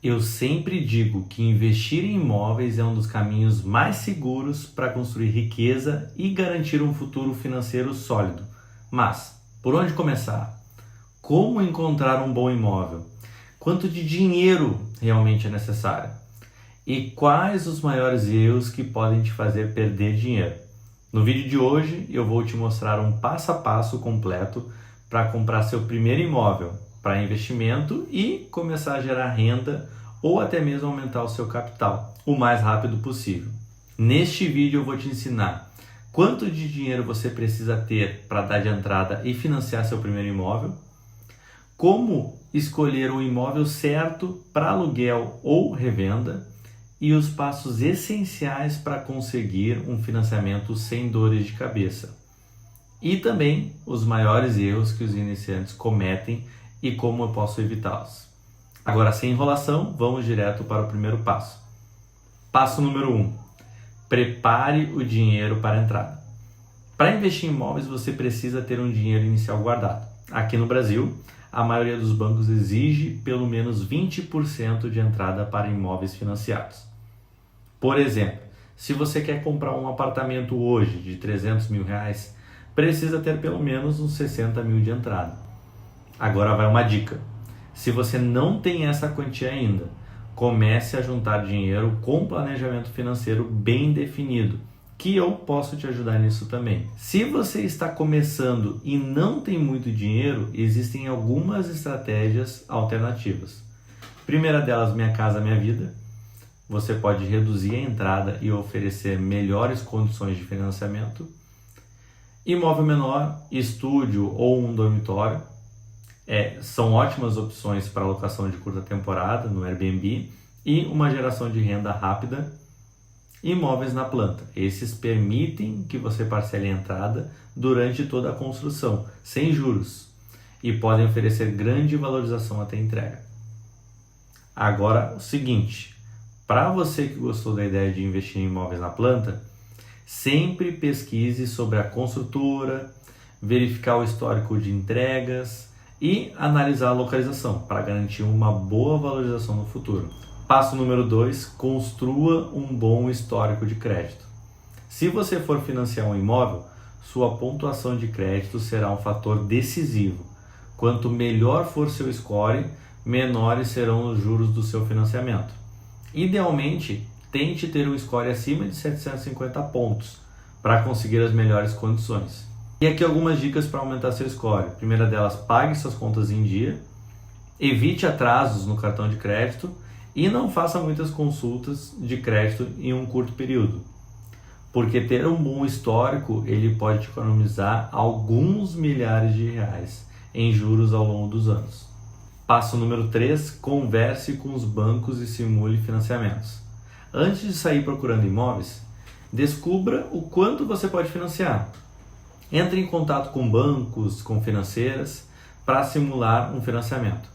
Eu sempre digo que investir em imóveis é um dos caminhos mais seguros para construir riqueza e garantir um futuro financeiro sólido. Mas, por onde começar? Como encontrar um bom imóvel? Quanto de dinheiro realmente é necessário? E quais os maiores erros que podem te fazer perder dinheiro? No vídeo de hoje eu vou te mostrar um passo a passo completo para comprar seu primeiro imóvel para investimento e começar a gerar renda ou até mesmo aumentar o seu capital o mais rápido possível. Neste vídeo eu vou te ensinar quanto de dinheiro você precisa ter para dar de entrada e financiar seu primeiro imóvel, como escolher o imóvel certo para aluguel ou revenda e os passos essenciais para conseguir um financiamento sem dores de cabeça. E também os maiores erros que os iniciantes cometem e como eu posso evitá-los. Agora, sem enrolação, vamos direto para o primeiro passo. Passo número 1. Prepare o dinheiro para a entrada. Para investir em imóveis, você precisa ter um dinheiro inicial guardado. Aqui no Brasil, a maioria dos bancos exige pelo menos 20% de entrada para imóveis financiados. Por exemplo, se você quer comprar um apartamento hoje de R$300 mil, precisa ter pelo menos uns 60 mil de entrada. Agora vai uma dica. Se você não tem essa quantia ainda, comece a juntar dinheiro com planejamento financeiro bem definido, que eu posso te ajudar nisso também. Se você está começando e não tem muito dinheiro, existem algumas estratégias alternativas. Primeira delas, Minha Casa Minha Vida. Você pode reduzir a entrada e oferecer melhores condições de financiamento. Imóvel menor, estúdio ou um dormitório. São ótimas opções para alocação de curta temporada no Airbnb e uma geração de renda rápida. Imóveis na planta. Esses permitem que você parcele a entrada durante toda a construção, sem juros, e podem oferecer grande valorização até a entrega. Agora, o seguinte, para você que gostou da ideia de investir em imóveis na planta, sempre pesquise sobre a construtora, verificar o histórico de entregas e analisar a localização para garantir uma boa valorização no futuro. Passo número 2, construa um bom histórico de crédito. Se você for financiar um imóvel, sua pontuação de crédito será um fator decisivo. Quanto melhor for seu score, menores serão os juros do seu financiamento. Idealmente, tente ter um score acima de 750 pontos para conseguir as melhores condições. E aqui algumas dicas para aumentar seu score. Primeira delas, pague suas contas em dia, evite atrasos no cartão de crédito e não faça muitas consultas de crédito em um curto período. Porque ter um bom histórico, ele pode te economizar alguns milhares de reais em juros ao longo dos anos. Passo número 3, converse com os bancos e simule financiamentos. Antes de sair procurando imóveis, descubra o quanto você pode financiar. Entre em contato com bancos, com financeiras, para simular um financiamento.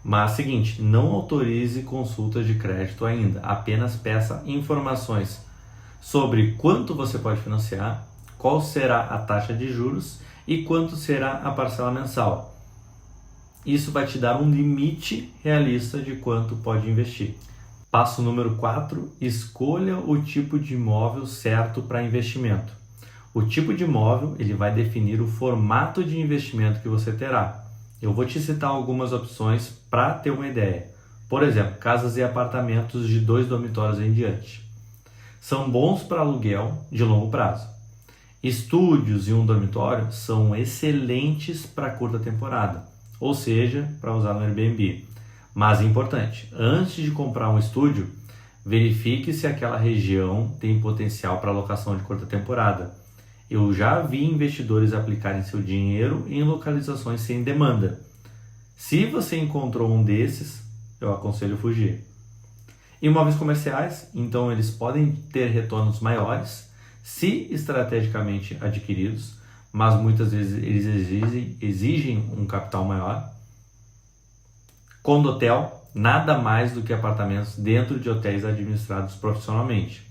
Mas seguinte, não autorize consultas de crédito ainda, apenas peça informações sobre quanto você pode financiar, qual será a taxa de juros e quanto será a parcela mensal. Isso vai te dar um limite realista de quanto pode investir. Passo número 4, escolha o tipo de imóvel certo para investimento. O tipo de imóvel ele vai definir o formato de investimento que você terá. Eu vou te citar algumas opções para ter uma ideia. Por exemplo, casas e apartamentos de 2 dormitórios em diante. São bons para aluguel de longo prazo. Estúdios e um dormitório são excelentes para curta temporada, ou seja, para usar no Airbnb. Mas importante, antes de comprar um estúdio, verifique se aquela região tem potencial para alocação de curta temporada. Eu já vi investidores aplicarem seu dinheiro em localizações sem demanda. Se você encontrou um desses, eu aconselho fugir. Imóveis comerciais, então eles podem ter retornos maiores, se estrategicamente adquiridos, mas muitas vezes eles exigem um capital maior. Condotel, nada mais do que apartamentos dentro de hotéis administrados profissionalmente.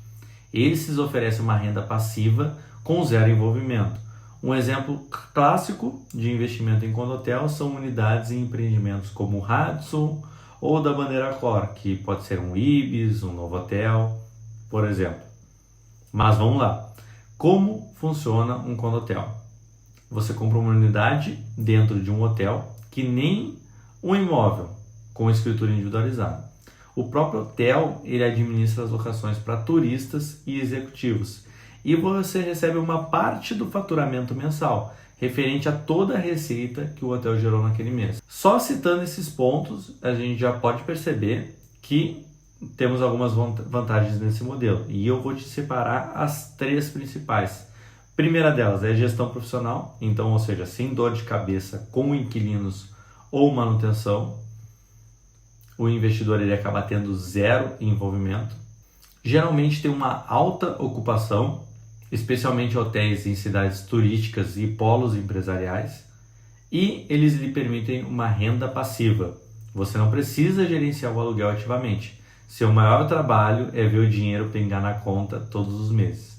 Esses oferecem uma renda passiva com zero envolvimento. Um exemplo clássico de investimento em condotel são unidades em empreendimentos como Radisson ou da bandeira core, que pode ser um Ibis, um Novotel, por exemplo. Mas vamos lá. Como funciona um condotel? Você compra uma unidade dentro de um hotel que nem um imóvel com escritura individualizada. O próprio hotel ele administra as locações para turistas e executivos e você recebe uma parte do faturamento mensal referente a toda a receita que o hotel gerou naquele mês. Só citando esses pontos, a gente já pode perceber que temos algumas vantagens nesse modelo e eu vou te separar as 3 principais. Primeira delas é a gestão profissional, então, ou seja, sem dor de cabeça com inquilinos ou manutenção, o investidor ele acaba tendo 0 envolvimento. Geralmente tem uma alta ocupação, especialmente hotéis em cidades turísticas e polos empresariais, e eles lhe permitem uma renda passiva. Você não precisa gerenciar o aluguel ativamente. Seu maior trabalho é ver o dinheiro pingar na conta todos os meses.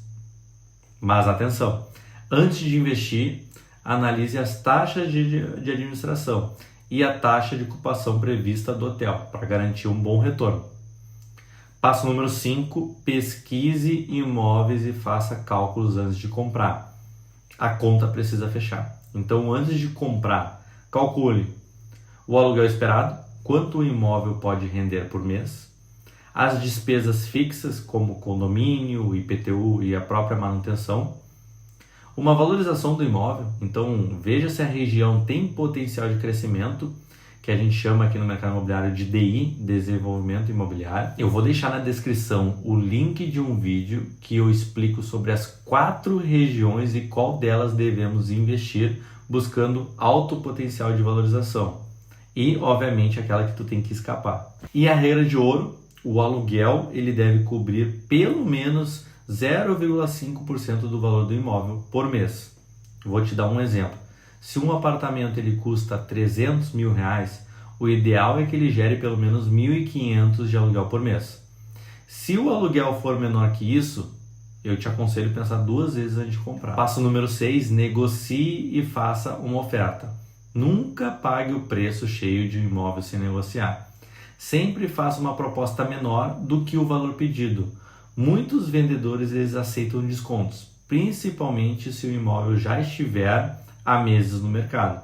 Mas atenção, antes de investir, analise as taxas de administração e a taxa de ocupação prevista do hotel para garantir um bom retorno. Passo número 5, pesquise imóveis e faça cálculos antes de comprar. A conta precisa fechar. Então, antes de comprar, calcule o aluguel esperado, quanto o imóvel pode render por mês, as despesas fixas como condomínio, IPTU e a própria manutenção, uma valorização do imóvel, então veja se a região tem potencial de crescimento, que a gente chama aqui no mercado imobiliário de DI, Desenvolvimento Imobiliário. Eu vou deixar na descrição o link de um vídeo que eu explico sobre as 4 regiões e qual delas devemos investir buscando alto potencial de valorização. E, obviamente, aquela que tu tem que escapar. E a regra de ouro, o aluguel ele deve cobrir pelo menos 0,5% do valor do imóvel por mês. Vou te dar um exemplo. Se um apartamento ele custa 300 mil reais, o ideal é que ele gere pelo menos 1.500 de aluguel por mês. Se o aluguel for menor que isso, eu te aconselho a pensar 2 vezes antes de comprar. Passo número 6, negocie e faça uma oferta. Nunca pague o preço cheio de um imóvel sem negociar. Sempre faça uma proposta menor do que o valor pedido. Muitos vendedores eles aceitam descontos, principalmente se o imóvel já estiver há meses no mercado.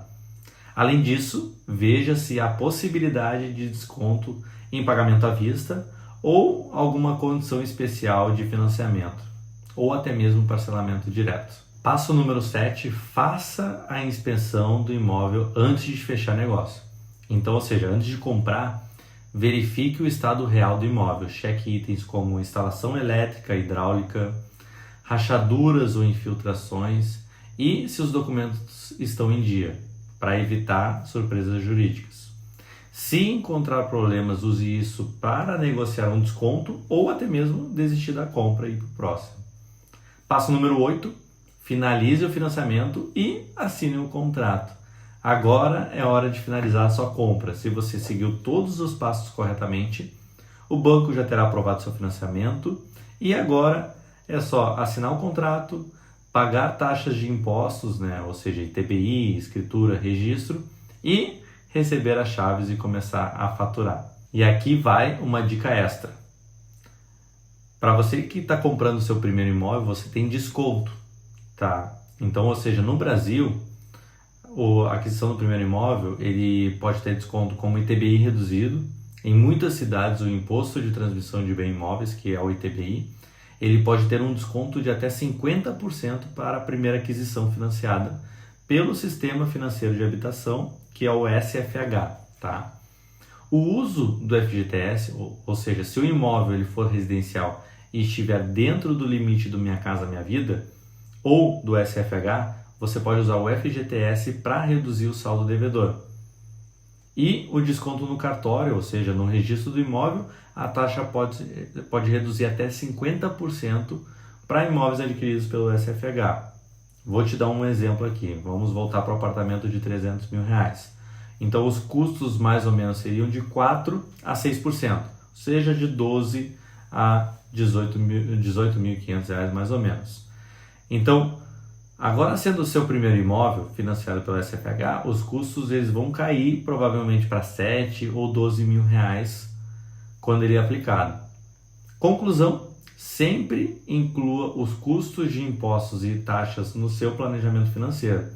Além disso, veja se há possibilidade de desconto em pagamento à vista ou alguma condição especial de financiamento, ou até mesmo parcelamento direto. Passo número 7, faça a inspeção do imóvel antes de fechar negócio. Então, ou seja, antes de comprar, verifique o estado real do imóvel, cheque itens como instalação elétrica, hidráulica, rachaduras ou infiltrações e se os documentos estão em dia, para evitar surpresas jurídicas. Se encontrar problemas, use isso para negociar um desconto ou até mesmo desistir da compra e ir para o próximo. Passo número 8, finalize o financiamento e assine o contrato. Agora é hora de finalizar a sua compra. Se você seguiu todos os passos corretamente, o banco já terá aprovado seu financiamento e agora é só assinar o contrato, pagar taxas de impostos, ou seja, ITBI, escritura, registro e receber as chaves e começar a faturar. E aqui vai uma dica extra. Para você que está comprando o seu primeiro imóvel, você tem desconto, tá? Então, ou seja, no Brasil, a aquisição do primeiro imóvel, ele pode ter desconto como ITBI reduzido. Em muitas cidades, o Imposto de Transmissão de Bens Imóveis, que é o ITBI, ele pode ter um desconto de até 50% para a primeira aquisição financiada pelo Sistema Financeiro de Habitação, que é o SFH, tá? O uso do FGTS, ou seja, se o imóvel ele for residencial e estiver dentro do limite do Minha Casa Minha Vida, ou do SFH, você pode usar o FGTS para reduzir o saldo devedor. E o desconto no cartório, ou seja, no registro do imóvel, a taxa pode reduzir até 50% para imóveis adquiridos pelo SFH. Vou te dar um exemplo aqui. Vamos voltar para o apartamento de 300 mil reais. Então, os custos mais ou menos seriam de 4% a 6%, ou seja, de 12 a 18.500 reais mais ou menos. Então, Agora, sendo o seu primeiro imóvel financiado pela SFH, os custos eles vão cair provavelmente para 7 ou 12 mil reais quando ele é aplicado. Conclusão, sempre inclua os custos de impostos e taxas no seu planejamento financeiro.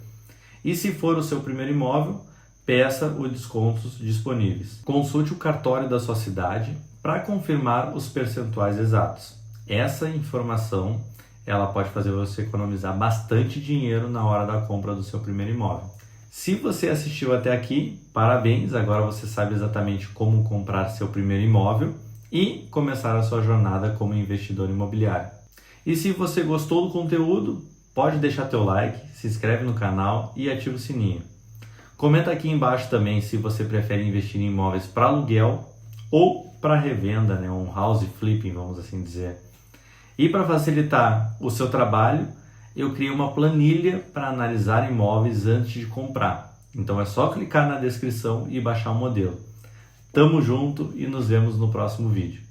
E se for o seu primeiro imóvel, peça os descontos disponíveis. Consulte o cartório da sua cidade para confirmar os percentuais exatos. Essa informação ela pode fazer você economizar bastante dinheiro na hora da compra do seu primeiro imóvel. Se você assistiu até aqui, parabéns! Agora você sabe exatamente como comprar seu primeiro imóvel e começar a sua jornada como investidor imobiliário. E se você gostou do conteúdo, pode deixar teu like, se inscreve no canal e ativa o sininho. Comenta aqui embaixo também se você prefere investir em imóveis para aluguel ou para revenda, né? Um house flipping, vamos assim dizer. E para facilitar o seu trabalho, eu criei uma planilha para analisar imóveis antes de comprar. Então é só clicar na descrição e baixar o modelo. Tamo junto e nos vemos no próximo vídeo.